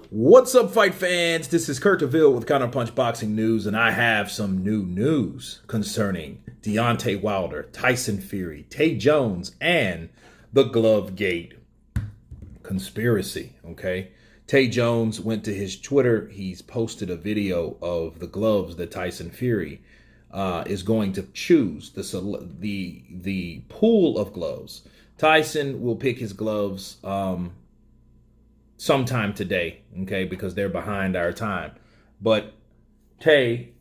What's up, fight fans? This is Kurt DeVille with Counterpunched Boxing News, and I have some new news concerning Deontay Wilder, Tyson Fury, Tay Jones, and the Glove Gate conspiracy, okay? Tay Jones went to his Twitter. He's posted a video of the gloves that Tyson Fury is going to choose, the pool of gloves. Tyson will pick his gloves sometime today, okay, because they're behind our time. But Tay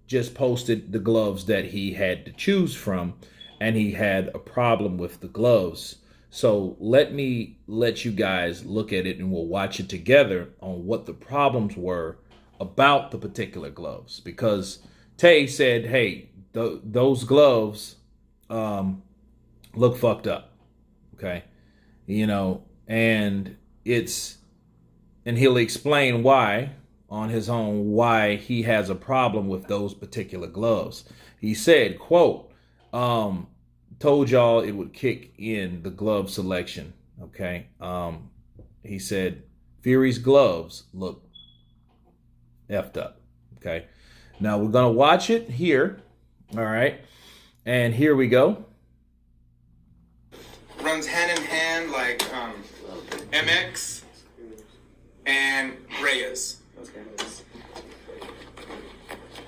just posted the gloves that he had to choose from, and he had a problem with the gloves. So let me let you guys look at it, and we'll watch it together on what the problems were about the particular gloves. Because Tay said, hey, those gloves look fucked up, okay? You know, and he'll explain why on his own, why he has a problem with those particular gloves. He said, quote, told y'all it would kick in the glove selection, okay? He said, Fury's gloves look effed up, okay? Now, we're going to watch it here, all right? And here we go. Runs hand in hand like MX and Reyes. Okay.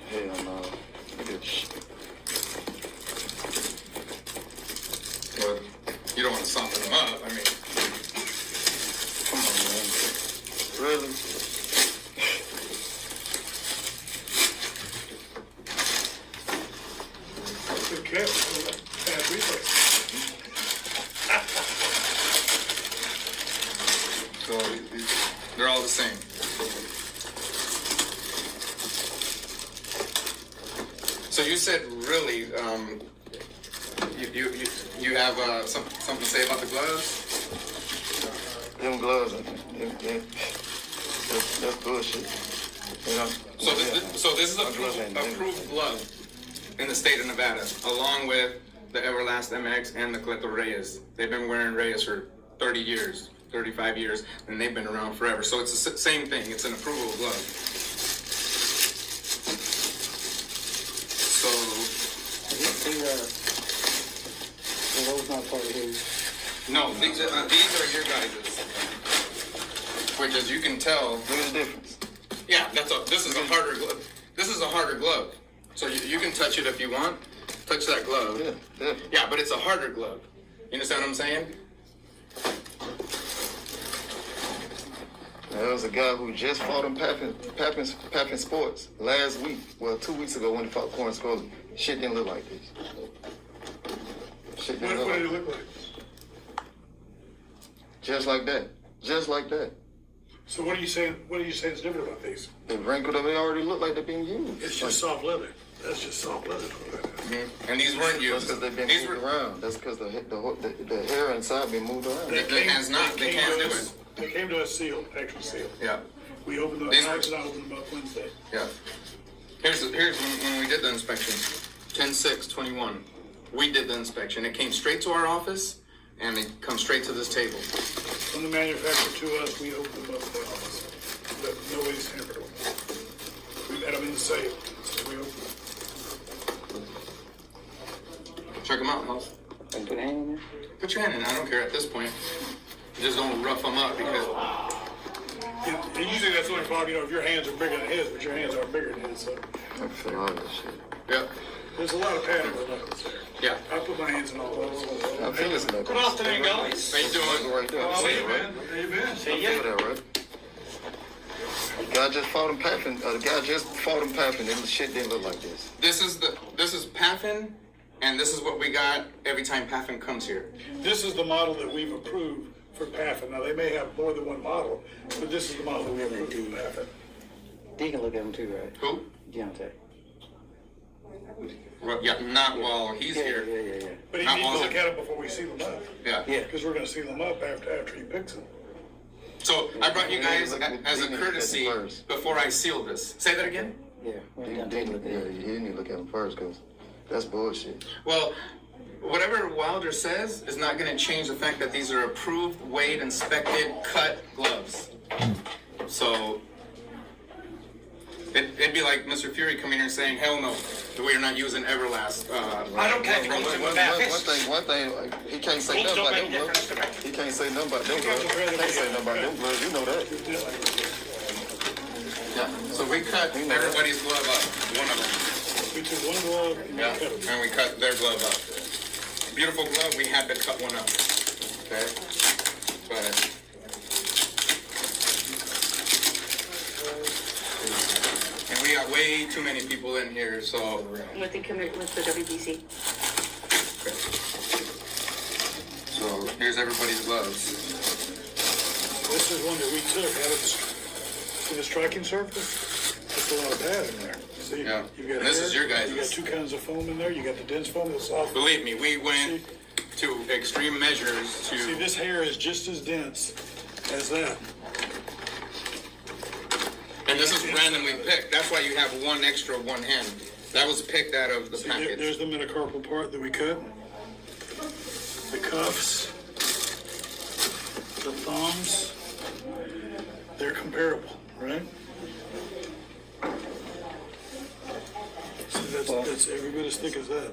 Hell no. Well, you don't want to soften them up. I mean, Come on, man. Really? Good catch. Fast reflex. so they're all the same. So you said really, you have something to say about the gloves? Them gloves, that's bullshit. You know? So this is a approved glove in the state of Nevada, along with the Everlast MX and the Cleto Reyes. They've been wearing Reyes for 30 years, 35 years, and they've been around forever. So it's the same thing. It's an approvable glove. So Those not part of his. no, these are your guys'. Which, as you can tell, Look at the difference. yeah, this is a harder glove. This is a harder glove. So you can touch it if you want. Touch that glove. Yeah. Yeah, but it's a harder glove. You understand what I'm saying? There was a guy who just fought in Pappin Sports last week. Well, 2 weeks ago when he fought Corn Scully. Shit didn't look like this. Shit didn't What did it look like look like? Just like that. Just like that. So what are you saying? What are you saying is different about these? The wrinkle that they already look like they're being used. It's just soft leather. That's just soft leather. And these weren't That's used. because they've been These moved were. around. That's because the hair inside been moved around. They can't not. They can't do it. They came to us sealed, actually sealed. Yeah. We opened them. These are- Alex and I opened them up Wednesday. Yeah. Here's when we did the inspection. 10/6/21. We did the inspection. It came straight to our office, and it comes straight to this table. From the manufacturer to us, we opened them up in the office. But nobody's hampered them. We've had them in the safe, so we opened them. Check them out, Miles. And put a hand in there? Put your hand in. I don't care at this point. Just don't rough them up because. Yeah, and usually that's the only problem, you know, if your hands are bigger than his, but your hands aren't bigger than his, so I feel all that shit. Yeah. there's a lot of padding with knuckles there. Yeah. I put my hands in all those. I feel it's like Good afternoon, guys. How you doing? right there. How See are it, you, right? man? How you been? I feel that, right? The guy just fought him Pappin. The guy just fought him Pappin, and the shit didn't look like this. This is Paffin, and this is what we got every time Paffin comes here. This is the model that we've approved for Paffin. Now, they may have more than one model, but this is the model that we approved for Paffin. You can look at him too, right? Who? Deontay. Well, yeah, not while he's here. Yeah. But he Not needs to all look of at them before we seal them up. Yeah. Yeah. Because we're going to seal them up after he picks them. So I brought you guys Look at- as a look at courtesy them first. before I seal this. Say that again? Yeah. Well, You Deontay look at him. need to look at him first, because that's bullshit. Well, whatever Wilder says is not going to change the fact that these are approved, weighed, inspected, cut gloves. So it'd be like Mr. Fury coming here and saying, "Hell no, we're not using Everlast." I don't catch Roman- gloves in my One bag. thing, like, he can't say Gloves nothing don't about make them a difference gloves. to me. He can't say nothing about them gloves. He can't say nothing about them gloves. You know that. Yeah. So we cut everybody's glove up, one of them. We took one glove and Yeah, cut it. and we cut their glove up. Beautiful glove, we had to cut one up. Okay? But and we got way too many people in here, so With the WBC. so here's everybody's gloves. This is one that we took out of the striking surface. Just a lot of pad in there. See, Yeah. you got And this hair, is your guys'. You got two kinds of foam in there. You got the dense foam, the soft. Believe me, we went to extreme measures See, to. this hair is just as dense as that. And this is randomly picked. That's why you have one extra one hand. That was picked out of the See, package. there's the metacarpal part that we cut. The cuffs, the thumbs, they're comparable, right? See, that's every bit as thick as that.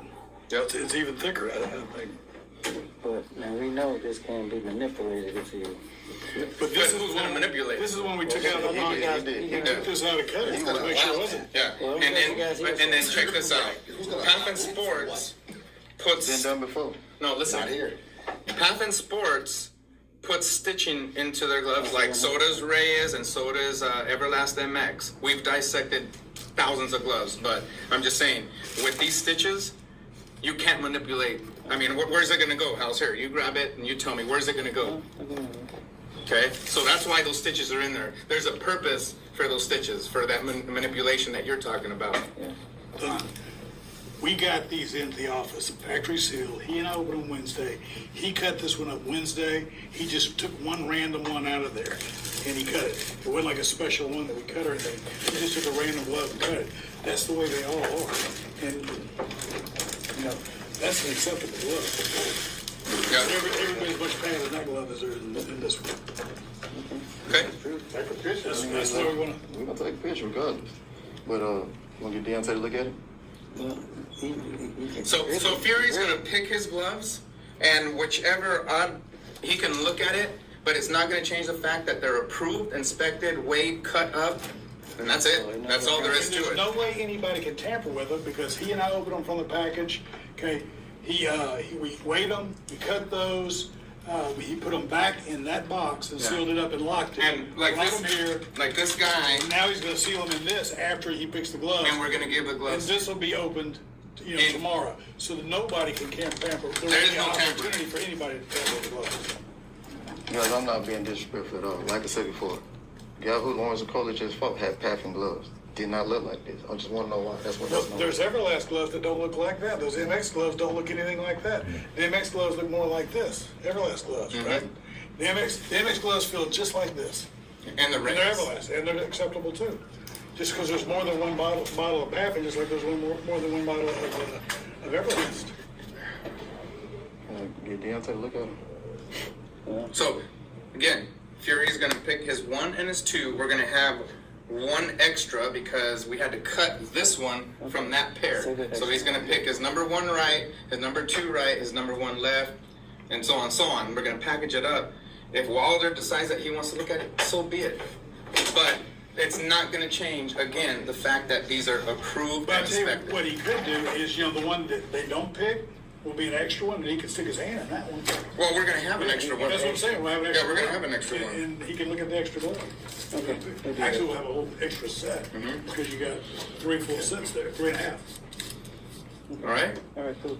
Yep. It's even thicker, I think. But now we know this can be manipulated if you. But But who's gonna manipulate it? This is when we took out the knock. He We took this out of cut it to make sure it wasn't. Yeah. Well, And then you guys here and then check this out. Pathfind Sports Been puts done before. no listen. Not here. Pathfind Sports puts stitching into their gloves, like so does Reyes and so does Everlast MX. We've dissected thousands of gloves, but I'm just saying, with these stitches, you can't manipulate. I mean, where's it gonna go? How's here? You grab it and you tell me where's it gonna go. Okay, so that's why those stitches are in there. There's a purpose for those stitches, for that manipulation that you're talking about. We got these into the office, factory sealed. He and I opened on Wednesday. He cut this one up Wednesday. He just took one random one out of there and he cut it. It wasn't like a special one that we cut or anything. He just took a random glove and cut it. That's the way they all are. And, you know, that's an acceptable glove. Yeah. Everybody's much pad in that glove as there is in this one. Okay. That's the way we want to. We're gonna take a picture regardless. But wanna get Deontay to look at it? Well, So Fury's gonna pick his gloves, and whichever odd he can look at it, but it's not gonna change the fact that they're approved, inspected, weighed, cut up, and that's it. That's all there is to There's it. no way anybody can tamper with them because he and I opened them from the package. Okay, we weighed them, we cut those, he put them back in that box and sealed it up and locked it. And like Brought this, them here. like this guy, And now he's going to seal them in this after he picks the gloves. and we're gonna give the And gloves. this will be opened, you know, And- tomorrow, so that nobody can tamper. There There won't is be no an tampering. opportunity for anybody to tamper with the gloves. Guys, I'm not being disrespectful at all. Like I said before, guy who Lawrence and Coleridge just fought had Pathfind gloves. Did not look like this. I just want to know why. That's what Well, that's there's Everlast gloves that don't look like that. Those MX gloves don't look anything like that. The MX gloves look more like this. Everlast gloves, right? The MX gloves feel just like this. And the And they're rings. Everlast, and they're acceptable too. Just because there's more than one bottle of Pathfind, just like there's more than one bottle of Everlast. Get Deontay to look at them. So, again, Fury's gonna pick his 1 and his 2. We're gonna have one extra because we had to cut this one from that pair. So he's gonna pick his number 1 right, his number 2 right, his number 1 left, and so on, so on. We're gonna package it up. If Walder decides that he wants to look at it, so be it. But it's not gonna change, again, the fact that these are approved But I and tell you inspected. what he could do is, you know, the one that they don't pick will be an extra one, and he can stick his hand in that one. Well, we're gonna have an extra one. That's what I'm saying. We'll have an extra Yeah, we're gonna one. have an extra one. And he can look at the extra one. Okay. Actually, we'll have a whole extra set because you got 3 full sets there, 3.5. All right? All right, cool.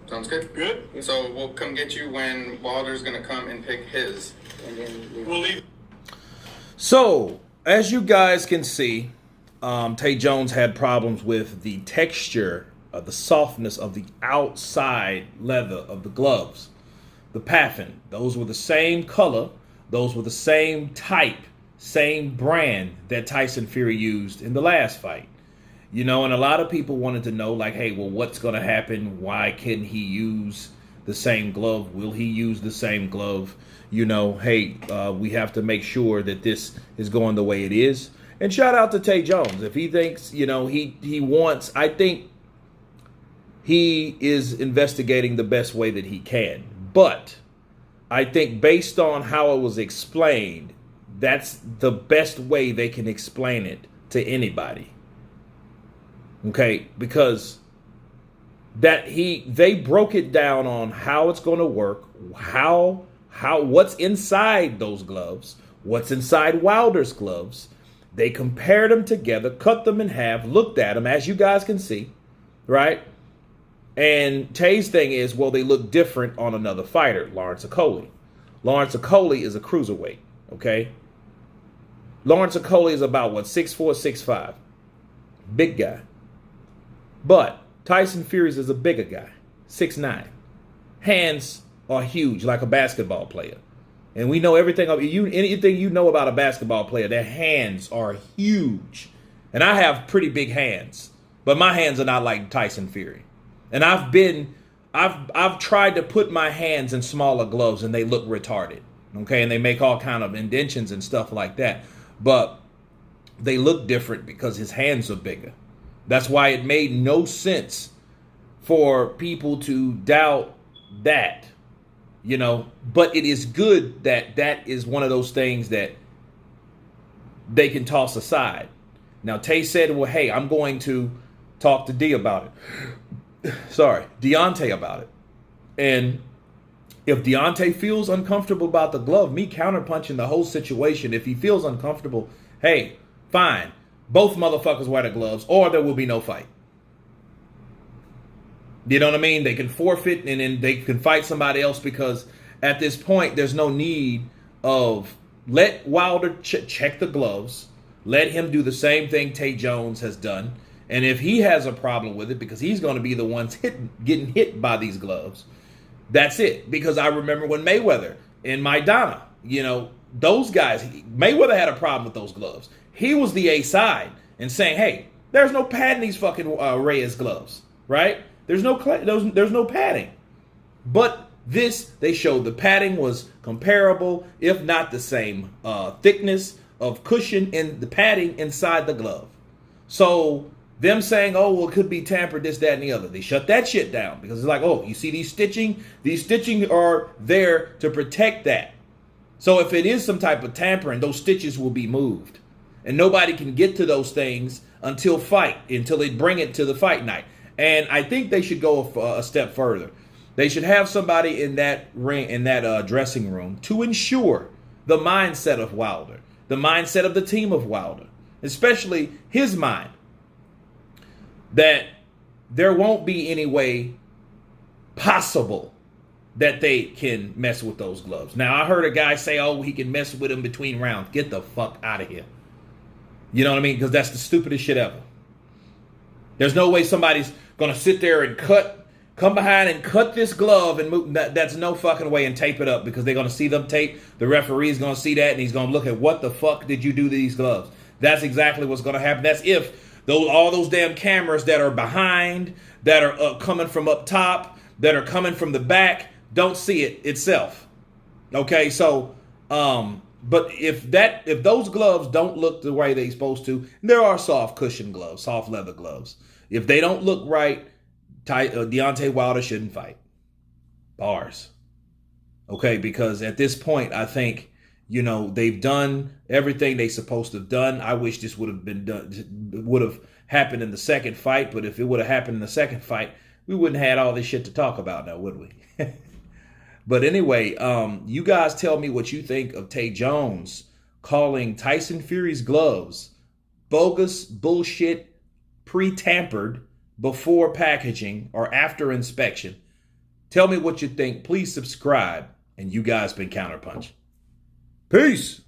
Sounds good? Good? So we'll come get you when Walder's gonna come and pick his. And then We'll leave. So, as you guys can see, Tay Jones had problems with the texture, the softness of the outside leather of the gloves. The Pathfind, those were the same color, those were the same type, same brand that Tyson Fury used in the last fight. You know, and a lot of people wanted to know, like, hey, well, what's going to happen? Why couldn't he use the same glove? Will he use the same glove? Hey, we have to make sure that this is going the way it is. And shout out to Tay Jones. If he thinks, he wants, I think he is investigating the best way that he can. But I think based on how it was explained, that's the best way they can explain it to anybody. Okay, because they broke it down on how it's going to work, what's inside those gloves, what's inside Wilder's gloves. They compared them together, cut them in half, looked at them, as you guys can see, right? And Tay's thing is, well, they look different on another fighter, Lawrence Okolie. Lawrence Okolie is a cruiserweight, okay? Lawrence Okolie is about, 6'4", 6'5". Big guy. But Tyson Fury's is a bigger guy, 6'9". Hands are huge, like a basketball player. And we know everything anything you know about a basketball player, their hands are huge. And I have pretty big hands, but my hands are not like Tyson Fury. And I've tried to put my hands in smaller gloves and they look retarded. Okay, and they make all kind of indentions and stuff like that. But they look different because his hands are bigger. That's why it made no sense for people to doubt that. But it is good that is one of those things that they can toss aside. Now, Tay said, well, hey, I'm going to talk to Deontay about it. And if Deontay feels uncomfortable about the glove, me counterpunching the whole situation, if he feels uncomfortable, hey, fine. Both motherfuckers wear the gloves or there will be no fight. You know what I mean? They can forfeit and then they can fight somebody else, because at this point, there's no need of let Wilder check the gloves. Let him do the same thing Tay Jones has done. And if he has a problem with it, because he's going to be the ones getting hit by these gloves, that's it. Because I remember when Mayweather and Maidana, those guys, Mayweather had a problem with those gloves. He was the A side and saying, hey, there's no pad in these fucking Reyes gloves, right? There's no padding. But they showed the padding was comparable, if not the same thickness of cushion in the padding inside the glove. So them saying, oh, well, it could be tampered, this, that, and the other. They shut that shit down because it's like, oh, you see these stitching? These stitching are there to protect that. So if it is some type of tampering, those stitches will be moved. And nobody can get to those things until they bring it to the fight night. And I think they should go a step further. They should have somebody in that ring, in that dressing room, to ensure the mindset of Wilder, the mindset of the team of Wilder, especially his mind, that there won't be any way possible that they can mess with those gloves. Now, I heard a guy say, oh, he can mess with them between rounds. Get the fuck out of here. You know what I mean? Because that's the stupidest shit ever. There's no way somebody's going to sit there and come behind and cut this glove and move. That's no fucking way, and tape it up, because they're going to see them tape. The referee's going to see that, and he's going to look at what the fuck did you do to these gloves. That's exactly what's going to happen. That's if all those damn cameras that are behind, that are coming from up top, that are coming from the back, don't see it itself. Okay, so, but if those gloves don't look the way they're supposed to, there are soft cushion gloves, soft leather gloves. If they don't look right, Deontay Wilder shouldn't fight. Bars. Okay, because at this point, I think, they've done everything they're supposed to have done. I wish this would have happened in the second fight, but if it would have happened in the second fight, we wouldn't have had all this shit to talk about now, would we? But anyway, you guys tell me what you think of Tay Jones calling Tyson Fury's gloves bogus, bullshit, pre-tampered, before packaging or after inspection. Tell me what you think. Please subscribe. And you guys been Counterpunched. Peace.